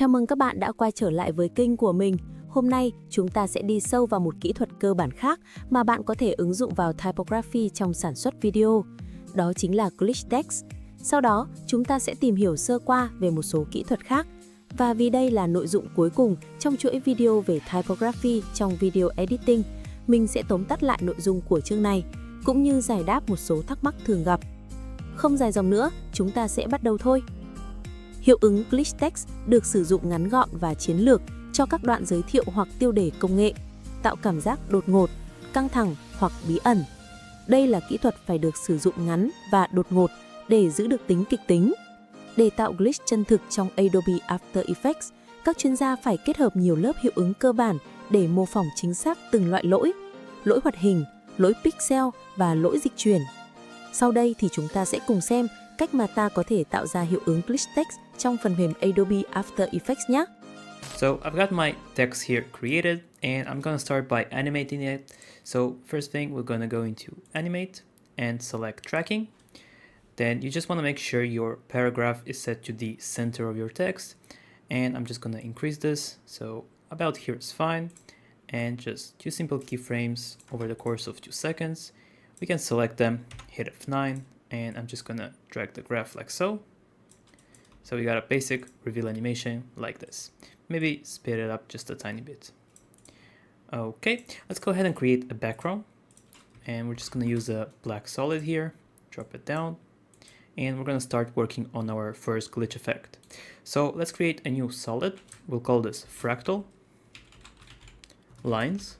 Chào mừng các bạn đã quay trở lại với kênh của mình. Hôm nay, chúng ta sẽ đi sâu vào một kỹ thuật cơ bản khác mà bạn có thể ứng dụng vào typography trong sản xuất video. Đó chính là glitch text. Sau đó, chúng ta sẽ tìm hiểu sơ qua về một số kỹ thuật khác. Và vì đây là nội dung cuối cùng trong chuỗi video về typography trong video editing, mình sẽ tóm tắt lại nội dung của chương này, cũng như giải đáp một số thắc mắc thường gặp. Không dài dòng nữa, chúng ta sẽ bắt đầu thôi. Hiệu ứng glitch text được sử dụng ngắn gọn và chiến lược cho các đoạn giới thiệu hoặc tiêu đề công nghệ, tạo cảm giác đột ngột, căng thẳng hoặc bí ẩn. Đây là kỹ thuật phải được sử dụng ngắn và đột ngột để giữ được tính kịch tính. Để tạo glitch chân thực trong Adobe After Effects, các chuyên gia phải kết hợp nhiều lớp hiệu ứng cơ bản để mô phỏng chính xác từng loại lỗi hoạt hình, lỗi pixel và lỗi dịch chuyển. Sau đây thì chúng ta sẽ cùng xem cách mà ta có thể tạo ra hiệu ứng glitch text trong phần mềm Adobe After Effects nhé. So I've got my text here created and I'm gonna start by animating it. So first thing, we're gonna go into animate and select tracking. Then you just want to make sure your paragraph is set to the center of your text. And I'm just gonna increase this. So about here is fine. And just 2 simple keyframes over the course of 2 seconds. We can select them, hit F9, and I'm just gonna drag the graph like so. So we got a basic reveal animation like this. Maybe speed it up just a tiny bit. Okay, let's go ahead and create a background. And we're just gonna use a black solid here, drop it down, and we're gonna start working on our first glitch effect. So let's create a new solid. We'll call this fractal lines.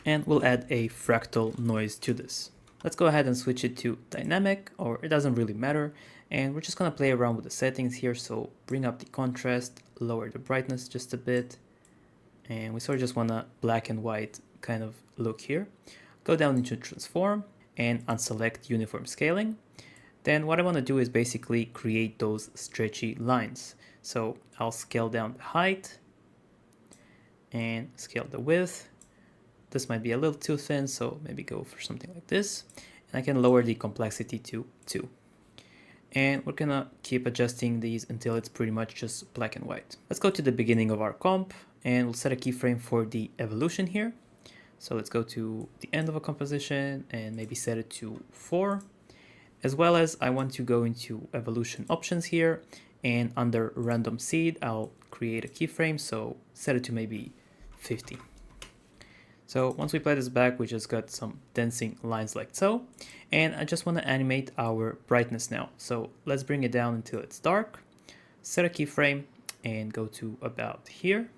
And we'll add a fractal noise to this. Let's go ahead and switch it to dynamic, or it doesn't really matter. And we're just gonna play around with the settings here. So bring up the contrast, lower the brightness just a bit. And we sort of just want a black and white kind of look here. Go down into transform and unselect uniform scaling. Then what I want to do is basically create those stretchy lines. So I'll scale down the height and scale the width. This might be a little too thin, so maybe go for something like this. And I can lower the complexity to 2. And we're gonna keep adjusting these until it's pretty much just black and white. Let's go to the beginning of our comp and we'll set a keyframe for the evolution here. So let's go to the end of a composition and maybe set it to 4. As well as I want to go into evolution options here, and under random seed, I'll create a keyframe. So set it to maybe 50. So once we play this back, we just got some dancing lines like so. And I just want to animate our brightness now. So let's bring it down until it's dark. Set a keyframe and go to about here.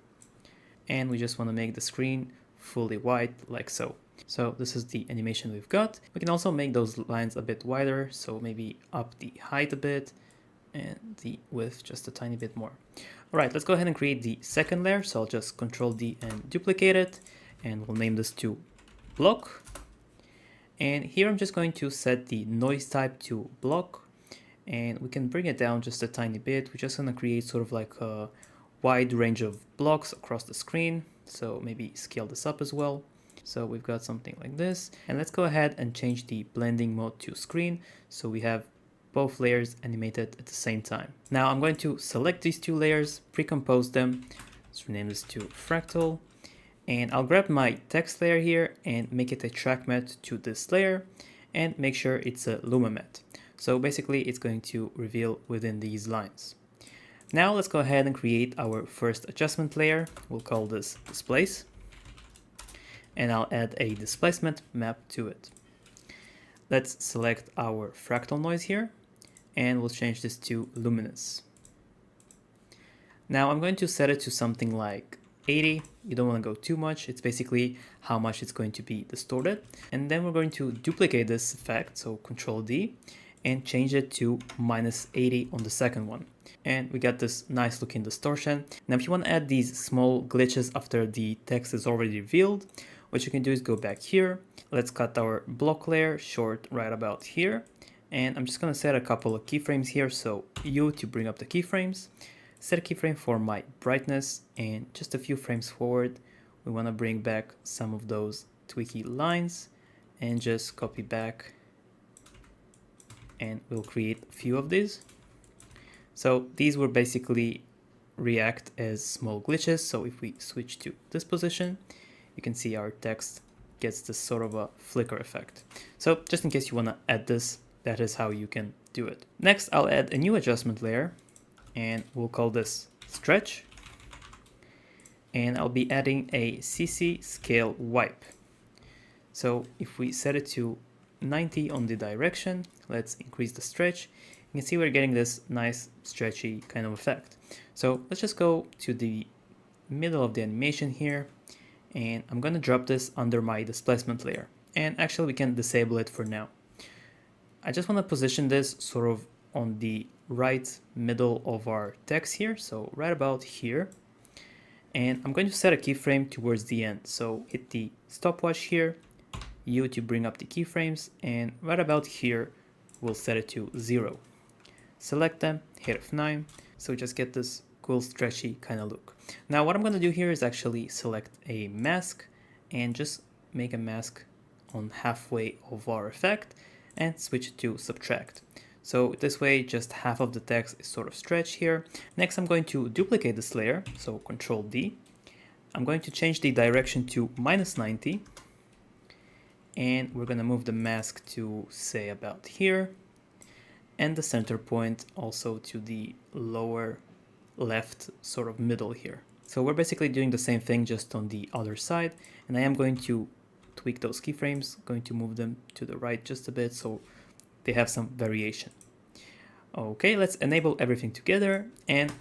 And we just want to make the screen fully white like so. So this is the animation we've got. We can also make those lines a bit wider. So maybe up the height a bit and the width just a tiny bit more. All right, let's go ahead and create the second layer. So I'll just Control D and duplicate it. And we'll name this to block. And here I'm just going to set the noise type to block. And we can bring it down just a tiny bit. We're just going to create sort of like a wide range of blocks across the screen. So maybe scale this up as well. So we've got something like this. And let's go ahead and change the blending mode to screen. So we have both layers animated at the same time. Now I'm going to select these 2 layers, pre-compose them. Let's rename this to fractal. And I'll grab my text layer here and make it a track matte to this layer and make sure it's a luma matte. So basically it's going to reveal within these lines. Now let's go ahead and create our first adjustment layer. We'll call this displace. And I'll add a displacement map to it. Let's select our fractal noise here and we'll change this to luminous. Now I'm going to set it to something like 80. You don't want to go too much. It's basically how much it's going to be distorted. And then we're going to duplicate this effect. So Control D and change it to -80 on the second one. And we got this nice looking distortion. Now, if you want to add these small glitches after the text is already revealed, what you can do is go back here. Let's cut our block layer short right about here. And I'm just going to set a couple of keyframes here. So U to bring up the keyframes. Set a keyframe for my brightness, and just a few frames forward, we want to bring back some of those tweaky lines and just copy back, and we'll create a few of these. So these will basically react as small glitches. So if we switch to this position, you can see our text gets this sort of a flicker effect. So just in case you want to add this, that is how you can do it. Next, I'll add a new adjustment layer, and we'll call this stretch. And I'll be adding a CC scale wipe. So if we set it to 90 on the direction, let's increase the stretch. You can see we're getting this nice stretchy kind of effect. So let's just go to the middle of the animation here, and I'm going to drop this under my displacement layer. And actually we can disable it for now. I just want to position this sort of on the right middle of our text here, so right about here. And I'm going to set a keyframe towards the end. So hit the stopwatch here, U to bring up the keyframes, and right about here, we'll set it to 0. Select them, hit F9, so we just get this cool stretchy kind of look. Now what I'm going to do here is actually select a mask and just make a mask on halfway of our effect and switch it to subtract. So this way just half of the text is sort of stretched here. Next I'm going to duplicate this layer, so Control D. I'm going to change the direction to -90, and we're going to move the mask to say about here, and the center point also to the lower left sort of middle here. So we're basically doing the same thing just on the other side, and I am going to tweak those keyframes, going to move them to the right just a bit so they have some variation. Okay, let's enable everything together, and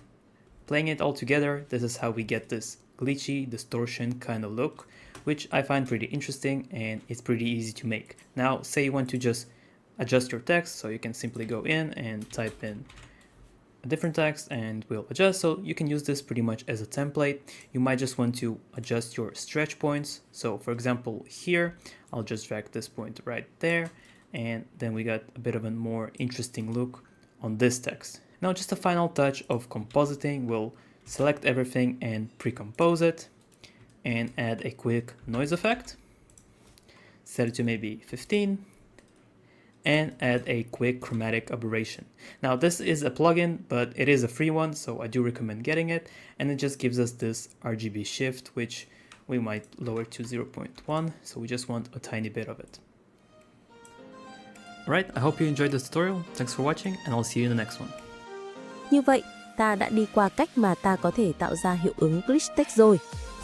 playing it all together, this is how we get this glitchy distortion kind of look, which I find pretty interesting and it's pretty easy to make. Now say you want to just adjust your text, so you can simply go in and type in a different text and we'll adjust. So you can use this pretty much as a template. You might just want to adjust your stretch points. So for example here, I'll just drag this point right there, and then we got a bit of a more interesting look on this text. Now just a final touch of compositing, we'll select everything and pre-compose it and add a quick noise effect. Set it to maybe 15 and add a quick chromatic aberration. Now this is a plugin, but it is a free one, so I do recommend getting it, and it just gives us this RGB shift, which we might lower to 0.1, so we just want a tiny bit of it. Alright, I hope you enjoyed this tutorial. Thanks for watching, and I'll see you in the next one. Như vậy, ta đã đi qua cách mà ta có thể tạo ra hiệu ứng glitch text rồi.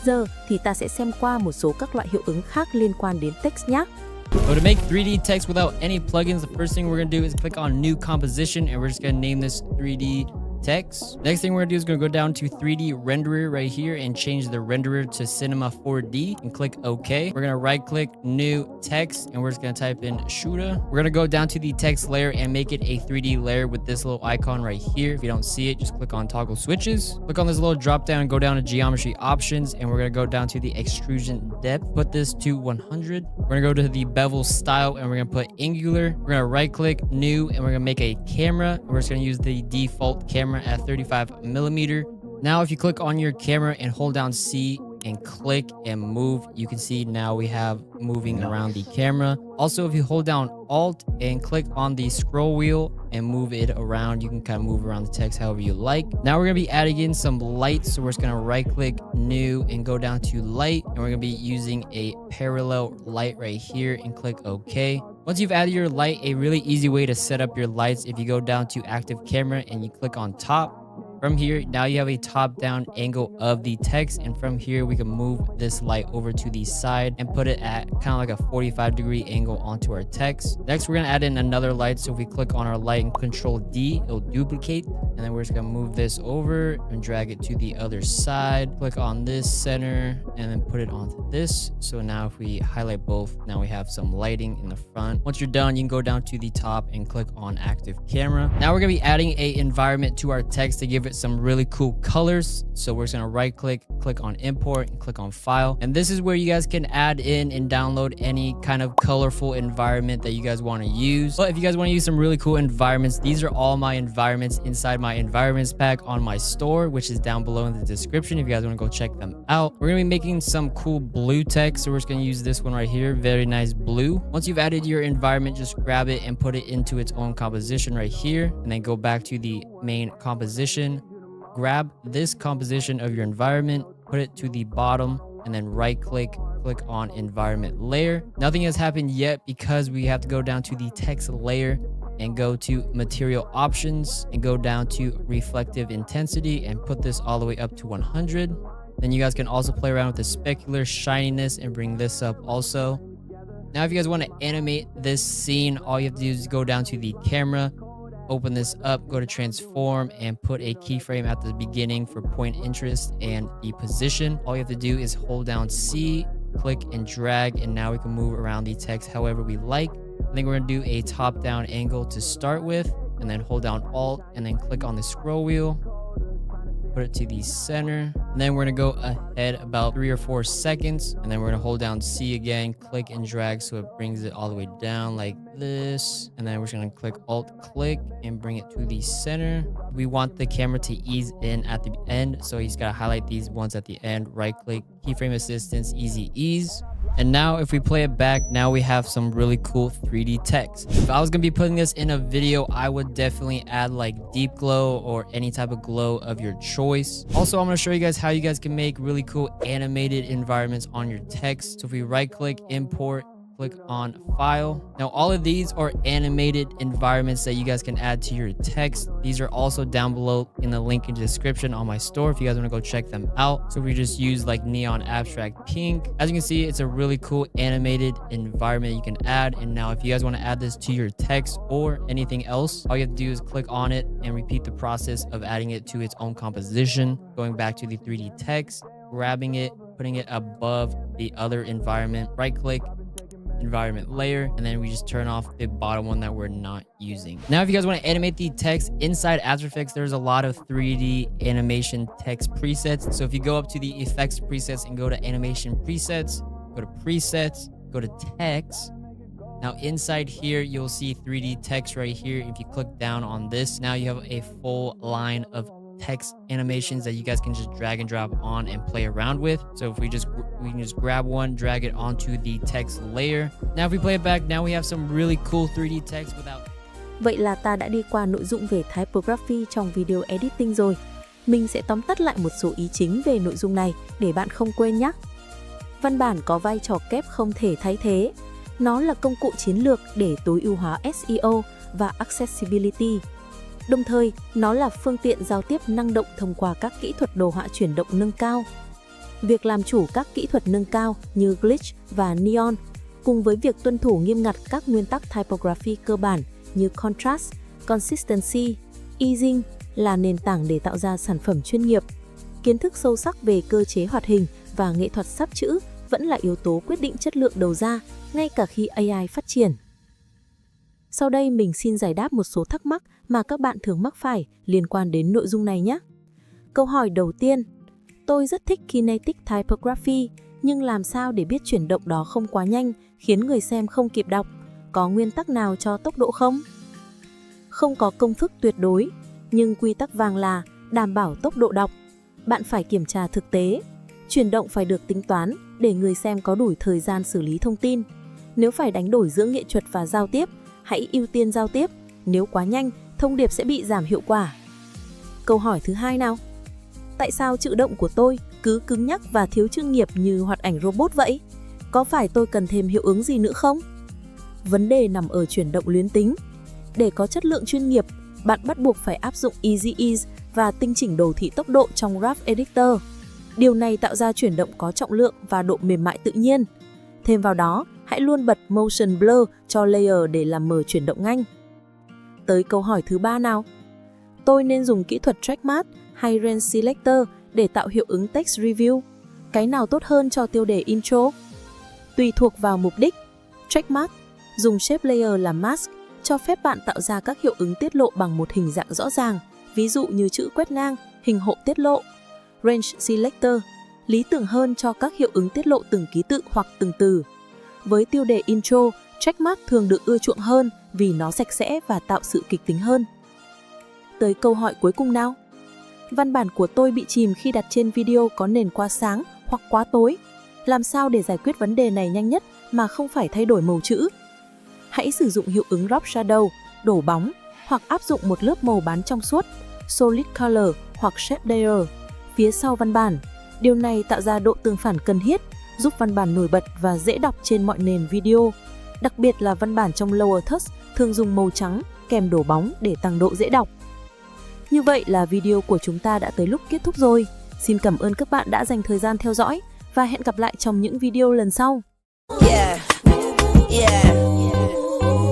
Giờ thì ta sẽ xem qua một số các loại hiệu ứng khác liên quan đến text nhé. So to make 3D text without any plugins, the first thing we're going to do is click on New Composition, and we're just going to name this 3D text. Next thing we're going to do is going to go down to 3D renderer right here and change the renderer to Cinema 4D and click OK. We're going to right click New Text, and we're just going to type in Shooter. We're going to go down to the text layer and make it a 3D layer with this little icon right here. If you don't see it, just click on Toggle Switches. Click on this little drop down and go down to Geometry Options, and we're going to go down to the Extrusion Depth. Put this to 100. We're going to go to the Bevel Style, and we're going to put Angular. We're going to right click New, and we're going to make a camera. We're just going to use the default camera at 35mm. Now if you click on your camera and hold down C and click and move, you can see now we have moving around the camera. Also, if you hold down Alt and click on the scroll wheel and move it around, you can kind of move around the text however you like. Now we're going to be adding in some light, so we're just going to right click New and go down to Light, and we're going to be using a parallel light right here and click OK. Once you've added your light, a really easy way to set up your lights, if you go down to Active Camera and you click on Top, from here, now you have a top-down angle of the text, and from here we can move this light over to the side and put it at kind of like a 45-degree angle onto our text. Next, we're going to add in another light, so if we click on our light and Control D, it'll duplicate, and then we're just going to move this over and drag it to the other side. Click on this center and then put it onto this. So now if we highlight both, now we have some lighting in the front. Once you're done, you can go down to the top and click on Active Camera. Now we're going to be adding a environment to our text to give it it some really cool colors. So we're just gonna right click, click on import, and click on file. And this is where you guys can add in and download any kind of colorful environment that you guys want to use. But if you guys want to use some really cool environments, these are all my environments inside my environments pack on my store, which is down below in the description if you guys want to go check them out. We're gonna be making some cool blue text, so we're just gonna use this one right here. Very nice blue. Once you've added your environment, just grab it and put it into its own composition right here, and then go back to the main composition. Grab this composition of your environment, put it to the bottom, and then right click, click on environment layer. Nothing has happened yet because we have to go down to the text layer and go to material options and go down to reflective intensity and put this all the way up to 100. Then you guys can also play around with the specular shininess and bring this up also. Now, if you guys want to animate this scene, all you have to do is go down to the camera, open this up, go to transform, and put a keyframe at the beginning for point interest and the position. All you have to do is hold down C, click and drag, and now we can move around the text however we like. I think we're going to do a top-down angle to start with, and then hold down Alt, and then click on the scroll wheel, put it to the center, and then we're going to go ahead about 3 or 4 seconds, and then we're going to hold down C again, click and drag so it brings it all the way down like this, and then we're just going to click Alt click and bring it to the center. We want the camera to ease in at the end, so you just got to highlight these ones at the end, right click, keyframe assistance, easy ease. And now if we play it back, now we have some really cool 3D text. If I was going to be putting this in a video, I would definitely add like deep glow or any type of glow of your choice. Also, I'm going to show you guys how you guys can make really cool animated environments on your text. So if we right click, import, click on file. Now all of these are animated environments that you guys can add to your text. These are also down below in the link in the description on my store if you guys want to go check them out. So we just use like neon abstract pink. As you can see, it's a really cool animated environment you can add. And now if you guys want to add this to your text or anything else, all you have to do is click on it and repeat the process of adding it to its own composition, going back to the 3D text, grabbing it, putting it above the other environment, right click, environment layer, and then we just turn off the bottom one that we're not using. Now if you guys want to animate the text inside After Effects, there's a lot of 3D animation text presets. So if you go up to the effects presets and go to animation presets, go to presets, go to text. Now inside here you'll see 3D text right here. If you click down on this, now you have a full line of text animations that you guys can just drag and drop on and play around with. So if we can just grab one, drag it onto the text layer. Now if we play it back, now we have some really cool 3D text without. Vậy là ta đã đi qua nội dung về typography trong video editing rồi. Mình sẽ tóm tắt lại một số ý chính về nội dung này để bạn không quên nhé. Văn bản có vai trò kép không thể thay thế. Nó là công cụ chiến lược để tối ưu hóa SEO và accessibility. Đồng thời, nó là phương tiện giao tiếp năng động thông qua các kỹ thuật đồ họa chuyển động nâng cao. Việc làm chủ các kỹ thuật nâng cao như glitch và neon, cùng với việc tuân thủ nghiêm ngặt các nguyên tắc typography cơ bản như contrast, consistency, easing là nền tảng để tạo ra sản phẩm chuyên nghiệp. Kiến thức sâu sắc về cơ chế hoạt hình và nghệ thuật sắp chữ vẫn là yếu tố quyết định chất lượng đầu ra, ngay cả khi AI phát triển. Sau đây mình xin giải đáp một số thắc mắc mà các bạn thường mắc phải liên quan đến nội dung này nhé. Câu hỏi đầu tiên, tôi rất thích kinetic typography, nhưng làm sao để biết chuyển động đó không quá nhanh, khiến người xem không kịp đọc? Có nguyên tắc nào cho tốc độ không? Không có công thức tuyệt đối, nhưng quy tắc vàng là đảm bảo tốc độ đọc. Bạn phải kiểm tra thực tế. Chuyển động phải được tính toán để người xem có đủ thời gian xử lý thông tin. Nếu phải đánh đổi giữa nghệ thuật và giao tiếp, hãy ưu tiên giao tiếp. Nếu quá nhanh, thông điệp sẽ bị giảm hiệu quả. Câu hỏi thứ hai nào. Tại sao chữ động của tôi cứ cứng nhắc và thiếu chuyên nghiệp như hoạt ảnh robot vậy? Có phải tôi cần thêm hiệu ứng gì nữa không? Vấn đề nằm ở chuyển động luyến tính. Để có chất lượng chuyên nghiệp, bạn bắt buộc phải áp dụng Easy Ease và tinh chỉnh đồ thị tốc độ trong Graph Editor. Điều này tạo ra chuyển động có trọng lượng và độ mềm mại tự nhiên. Thêm vào đó, hãy luôn bật Motion Blur cho layer để làm mờ chuyển động nhanh. Tới câu hỏi thứ ba nào. Tôi nên dùng kỹ thuật Track Mask hay Range Selector để tạo hiệu ứng text review? Cái nào tốt hơn cho tiêu đề intro? Tùy thuộc vào mục đích. Track Mask dùng Shape Layer làm mask, cho phép bạn tạo ra các hiệu ứng tiết lộ bằng một hình dạng rõ ràng, ví dụ như chữ quét ngang, hình hộp tiết lộ. Range Selector, lý tưởng hơn cho các hiệu ứng tiết lộ từng ký tự hoặc từng từ. Với tiêu đề intro, checkmark thường được ưa chuộng hơn vì nó sạch sẽ và tạo sự kịch tính hơn. Tới câu hỏi cuối cùng nào. Văn bản của tôi bị chìm khi đặt trên video có nền quá sáng hoặc quá tối. Làm sao để giải quyết vấn đề này nhanh nhất mà không phải thay đổi màu chữ? Hãy sử dụng hiệu ứng Drop Shadow, đổ bóng, hoặc áp dụng một lớp màu bán trong suốt, Solid Color hoặc Shape Layer, phía sau văn bản. Điều này tạo ra độ tương phản cần thiết, giúp văn bản nổi bật và dễ đọc trên mọi nền video. Đặc biệt là văn bản trong Lower Text thường dùng màu trắng kèm đổ bóng để tăng độ dễ đọc. Như vậy là video của chúng ta đã tới lúc kết thúc rồi. Xin cảm ơn các bạn đã dành thời gian theo dõi và hẹn gặp lại trong những video lần sau. Yeah.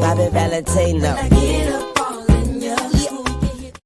Bobby Valentino.